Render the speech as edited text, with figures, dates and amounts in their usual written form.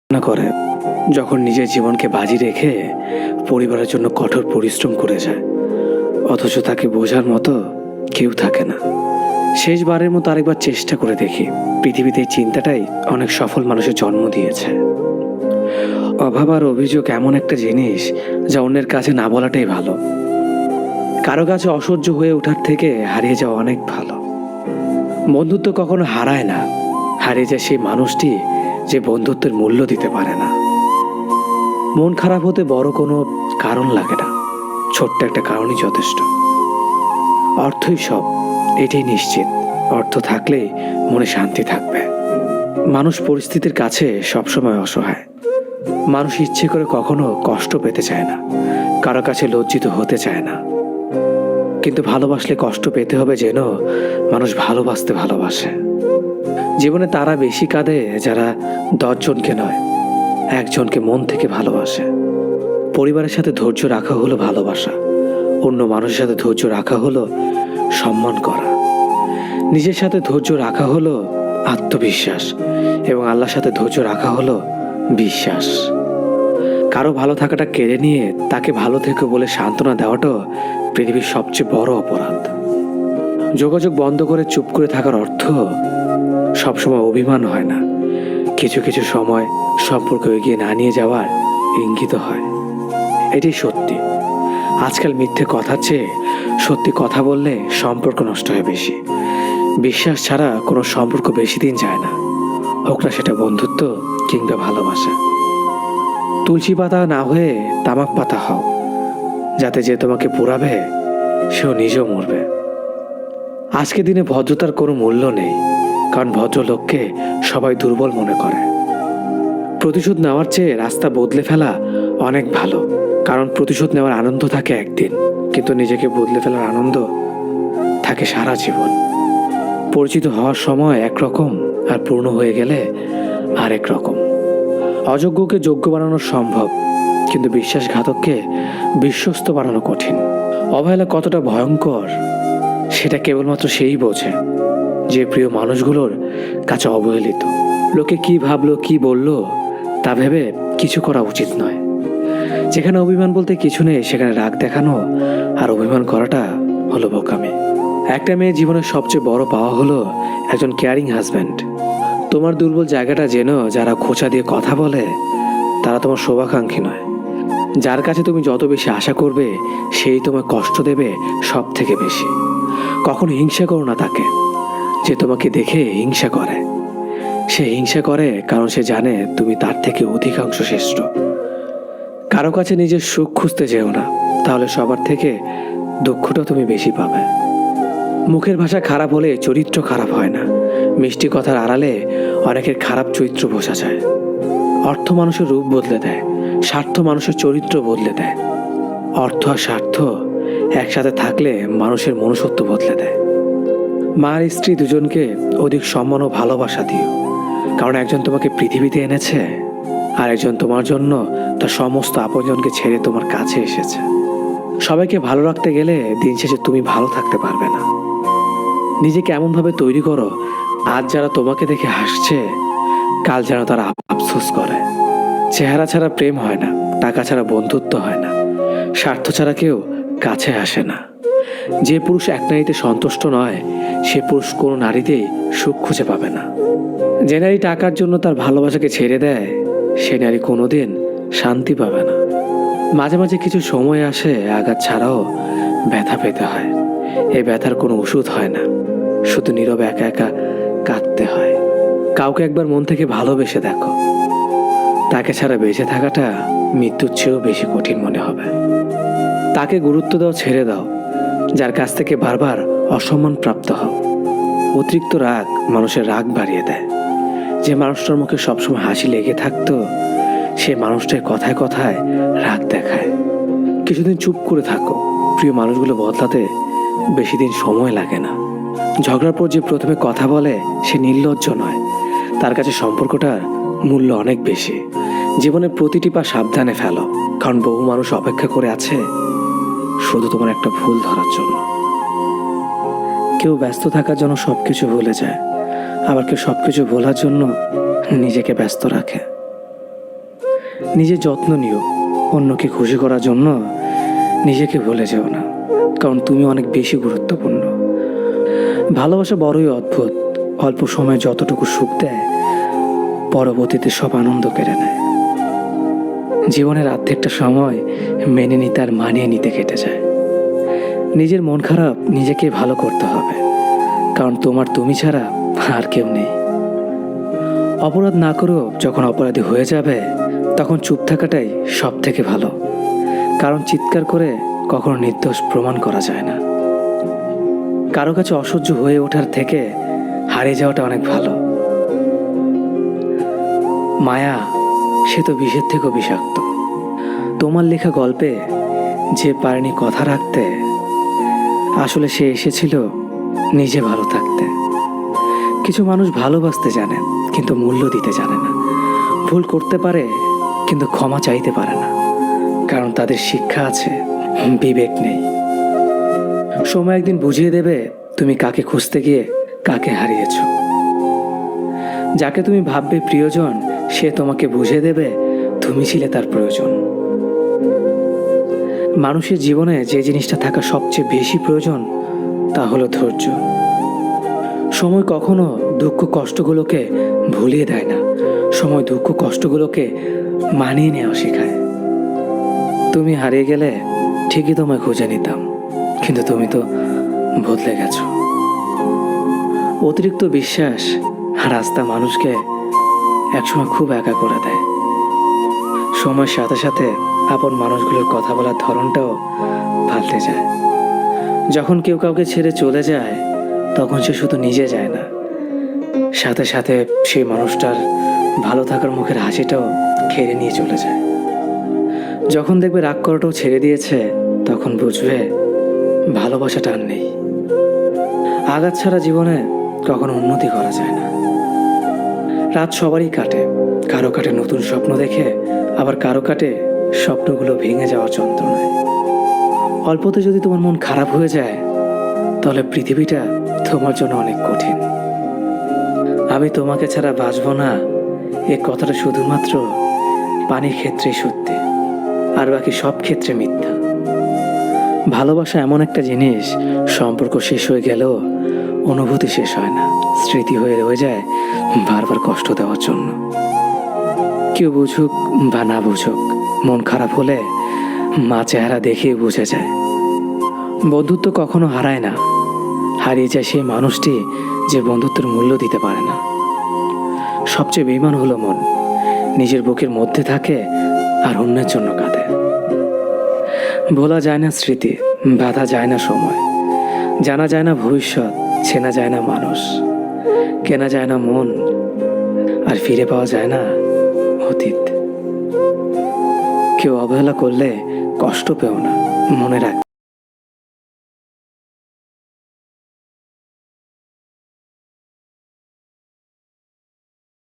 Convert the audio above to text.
না করে যখন নিজের জীবনকে বাজি রেখে পরিবারের জন্য কঠোর পরিশ্রম করে যায়, অথচ তাকে বোঝার মতো কেউ থাকে না। শেষবারের মতো আরেকবার চেষ্টা করে দেখি। পৃথিবীতে এই চিন্তাটাই অনেক সফল মানুষের জন্ম দিয়েছে। অভাব আর অভিযোগ এমন একটা জিনিস যা অন্যের কাছে না বলাটাই ভালো। কারো কাছে অসহ্য হয়ে ওঠার থেকে হারিয়ে যাওয়া অনেক ভালো। বন্ধুত্ব কখনো হারায় না, হারিয়ে যায় সেই মানুষটি যে বন্ধুত্বের মূল্য দিতে পারে না। মন খারাপ হতে বড় কোনো কারণ লাগে না, ছোট্ট একটা কারণই যথেষ্ট। অর্থই সব, এটাই নিশ্চিত। অর্থ থাকলেই মনে শান্তি থাকবে। মানুষ পরিস্থিতির কাছে সবসময় অসহায়। মানুষ ইচ্ছে করে কখনো কষ্ট পেতে চায় না, কারো কাছে লজ্জিত হতে চায় না। কিন্তু ভালোবাসলে কষ্ট পেতে হবে যেন মানুষ ভালোবাসতে ভালোবাসে। জীবনে তারা বেশি কাঁদে যারা 10 জনকে নয়, একজনকে মন থেকে ভালোবাসে। পরিবারের সাথে ধৈর্য রাখা হলো ভালোবাসা, অন্য মানুষের সাথে ধৈর্য রাখা হলো সম্মান করা। নিজের সাথে ধৈর্য রাখা হলো আত্মবিশ্বাস, এবং আল্লাহর সাথে ধৈর্য রাখা হলো বিশ্বাস। কারো ভালো থাকাটা কেড়ে নিয়ে তাকে ভালো থেকো বলে সান্ত্বনা দেওয়াটাও পৃথিবীর সবচেয়ে বড় অপরাধ। যোগাযোগ বন্ধ করে চুপ করে থাকার অর্থ সবসময় অভিমান হয় না, কিছু কিছু সময় সম্পর্ক এগিয়ে না নিয়ে যাওয়ার ইঙ্গিত হয়। এটাই সত্যি। আজকাল মিথ্যে কথার চেয়ে সত্যি কথা বললে সম্পর্ক নষ্ট হয় বেশি। বিশ্বাস ছাড়া কোনো সম্পর্ক বেশি দিন যায় না, হোক না সেটা বন্ধুত্ব কিংবা ভালোবাসা। তুলসী পাতা না হয়ে তামাক পাতা হও, যাতে যে তোমাকে পোড়াবে সেও নিজেও মরবে। আজকে দিনে ভদ্রতার কোনো মূল্য নেই, কারণ ভদ্রলোককে সবাই দুর্বল মনে করে। প্রতিশোধ নেওয়ার চেয়ে রাস্তা বদলে ফেলা অনেক ভালো, কারণ প্রতিশোধ নেওয়ার আনন্দ থাকে একদিন, কিন্তু নিজেকে বদলে ফেলার আনন্দ থাকে সারা জীবন। পরিচিত হওয়ার সময় একরকম, আর পূর্ণ হয়ে গেলে আরেক রকম। অযোগ্যকে যোগ্য বানানো সম্ভব, কিন্তু বিশ্বাসঘাতককে বিশ্বস্ত বানানো কঠিন। অবহেলা কতটা ভয়ঙ্কর সেটা কেবলমাত্র সেই বোঝে যে প্রিয় মানুষগুলোর কাছে অবহেলিত। লোকে কি ভাবলো কি বলল তা ভেবে কিছু করা উচিত নয়। যেখানে অভিমান বলতে কিছু নেই সেখানে রাগ দেখানো আর অভিমান করাটা হলো বোকামি। একটা মেয়ের জীবনের সবচেয়ে বড় পাওয়া হলো একজন কেয়ারিং হাজব্যান্ড। তোমার দুর্বল জায়গাটা যেন যারা খোঁচা দিয়ে কথা বলে তারা তোমার শুভাকাঙ্ক্ষী নয়। যার কাছে তুমি যত বেশি আশা করবে সেই তোমায় কষ্ট দেবে সব থেকে বেশি। কখনো হিংসা করো না তাকে যে তোমাকে দেখে হিংসা করে। সে হিংসা করে কারণ সে জানে তুমি তার থেকে অধিকাংশ শ্রেষ্ঠ। কারো কাছে নিজের সুখ খুঁজতে যেও না, তাহলে সবার থেকে দুঃখটা তুমি বেশি পাবে। মুখের ভাষা খারাপ হলে চরিত্র খারাপ হয় না। মিষ্টি কথার আড়ালে অনেকের খারাপ চরিত্র বোঝা যায়। অর্থ মানুষের রূপ বদলে দেয়, স্বার্থ মানুষের চরিত্র বদলে দেয়। অর্থ আর স্বার্থ একসাথে থাকলে মানুষের মনুষ্যত্ব বদলে দেয়। মা আর স্ত্রী দুজনকে অধিক সম্মান ও ভালোবাসা দিও, কারণ একজন তোমাকে পৃথিবীতে এনেছে আর একজন তোমার জন্য তার সমস্ত আপনজনকে ছেড়ে তোমার কাছে এসেছে। সবাইকে ভালো রাখতে গেলে দিন শেষে তুমি ভালো থাকতে পারবে না। নিজেকে এমনভাবে তৈরি করো আজ যারা তোমাকে দেখে হাসছে কাল যেন তারা আফসোস করে। চেহারা ছাড়া প্রেম হয় না, টাকা ছাড়া বন্ধুত্ব হয় না, স্বার্থ ছাড়া কেউ কাছে আসে না। যে পুরুষ এক নারীতে সন্তুষ্ট নয় সে পুরুষ কোনো নারীতেই সুখ খুঁজে পাবে না। যে নারী টাকার জন্য তার ভালোবাসাকে ছেড়ে দেয় সে নারী কোনোদিন শান্তি পাবে না। মাঝে মাঝে কিছু সময় আসে আঘাত ছাড়াও ব্যথা পেতে হয়। এই ব্যথার কোনো ওষুধ হয় না, শুধু নীরবে একা একা কাঁদতে হয়। কাউকে একবার মন থেকে ভালোবেসে দেখো, তাকে ছাড়া বেঁচে থাকাটা মৃত্যুর চেয়েও বেশি কঠিন মনে হবে। তাকে গুরুত্ব দাও, ছেড়ে দাও যার কাছ থেকে বারবার অসম্মান প্রাপ্ত হও। অতিরিক্ত রাগ মানুষের রাগ বাড়িয়ে দেয়। যে মানুষটার মুখে সবসময় হাসি লেগে থাকতো সে মানুষটার কথায় কথায় রাগ দেখায়। কিছুদিন চুপ করে থাকো, প্রিয় মানুষগুলো বদলাতে বেশি দিন সময় লাগে না। ঝগড়ার পর যে প্রথমে কথা বলে সে নির্লজ্জ নয়, তার কাছে সম্পর্কটার মূল্য অনেক বেশি। জীবনের প্রতিটি পা সাবধানে ফেলো, কারণ বহু মানুষ অপেক্ষা করে আছে শুধু তোমার একটা ভুল ধরার জন্য। কেউ ব্যস্ত থাকার জন্য সবকিছু ভুলে যায়, আবার কেউ সবকিছু ভোলার জন্য নিজেকে ব্যস্ত রাখে। নিজের যত্ন নিও। অন্যকে খুশি করার জন্য নিজেকে ভুলে যেও না, কারণ তুমি অনেক বেশি গুরুত্বপূর্ণ। ভালোবাসা বড়ই অদ্ভুত। অল্প সময়ে যতটুকু সুখ দেয়, পরবর্তীতে সব আনন্দ কেড়ে নেয়। জীবনের অর্ধেকটা সময় মেনে নিতে আর মানিয়ে নিতে কেটে যায়। নিজের মন খারাপ নিজেকে ভালো করতে হবে, কারণ তোমার তুমি ছাড়া আর কেউ নেই। অপরাধ না করেও যখন অপরাধী হয়ে যাবে, তখন চুপ থাকাটাই সব থেকে ভালো, কারণ চিৎকার করে কখনো নির্দোষ প্রমাণ করা যায় না। কারো কাছে অসহ্য হয়ে ওঠার থেকে হারিয়ে যাওয়াটা অনেক ভালো। মায়া সে তো বিষের থেকেও বিষাক্ত। তোমার লেখা গল্পে যে পারেনি কথা রাখতে, আসলে সে এসেছিল নিজে ভালো থাকতে। কিছু মানুষ ভালোবাসতে জানে, কিন্তু মূল্য দিতে জানে না। ভুল করতে পারে, কিন্তু ক্ষমা চাইতে পারে না, কারণ তাদের শিক্ষা আছে, বিবেক নেই। সময় একদিন বুঝিয়ে দেবে তুমি কাকে খুঁজতে গিয়ে কাকে হারিয়েছ। যাকে তুমি ভাববে প্রিয়জন, সে তোমাকে বুঝিয়ে দেবে তুমি ছিলে তার প্রয়োজন। মানুষের জীবনে যে জিনিসটা থাকা সবচেয়ে বেশি প্রয়োজন, তা হলো ধৈর্য। সময় কখনো দুঃখ কষ্টগুলোকে ভুলিয়ে দেয় না, সময় দুঃখ কষ্টগুলোকে মানিয়ে নেওয়া শেখায়। তুমি হারিয়ে গেলে ঠিকই তোমায় খুঁজে নিতাম, কিন্তু তুমি তো বদলে গেছো। অতিরিক্ত বিশ্বাস আর আস্থা মানুষকে একসময় খুব একা করে দেয়। সময়ের সাথে সাথে আপন মানুষগুলোর কথা বলার ধরনটাও পাল্টে যায়। যখন কেউ কাউকে ছেড়ে চলে যায়, তখন সে শুধু নিজে যায় না, সাথে সাথে সেই মানুষটার ভালো থাকার মুখের হাসিটাও কেড়ে নিয়ে চলে যায়। যখন দেখবে রাগ করাটাও ছেড়ে দিয়েছে, তখন বুঝবে ভালোবাসাটা আর নেই। আঘাত ছাড়া জীবনে কখনো উন্নতি করা যায় না। রাত সবারই কাটে, কারো কাটে নতুন স্বপ্ন দেখে, আবার কারো কাটে স্বপ্নগুলো ভেঙে যাওয়ার যন্ত্রণায়। অল্পতে যদি তোমার মন খারাপ হয়ে যায়, তাহলে পৃথিবীটা তোমার জন্য অনেক কঠিন। আমি তোমাকে ছাড়া বাঁচবো না, এ কথাটা শুধুমাত্র পানির ক্ষেত্রেই সত্যি, আর বাকি সব ক্ষেত্রে মিথ্যা। ভালোবাসা এমন একটা জিনিস, সম্পর্ক শেষ হয়ে গেলেও অনুভূতি শেষ হয় না, স্মৃতি হয়ে রয়ে যায় বারবার কষ্ট দেওয়ার জন্য। কেউ বুঝুক বা না বুঝুক, মন খারাপ হলে মা চেহারা দেখে বুঝে যায়। বন্ধুত্ব কখনো হারায় না, হারিয়ে যায় সেই মানুষটি যে বন্ধুত্বের মূল্য দিতে পারে না। সবচেয়ে বেঈমান হলো মন, নিজের বুকের মধ্যে থাকে আর অন্যের জন্য কাঁদে। ভোলা যায় না স্মৃতি, বাধা যায় না সময়, জানা যায় না ভবিষ্যৎ, চেনা যায় না মানুষ, কেনা যায় না মন, আর ফিরে পাওয়া যায় না অতীত। কেউ অবহেলা করলে কষ্ট পেও না, মনে রাখ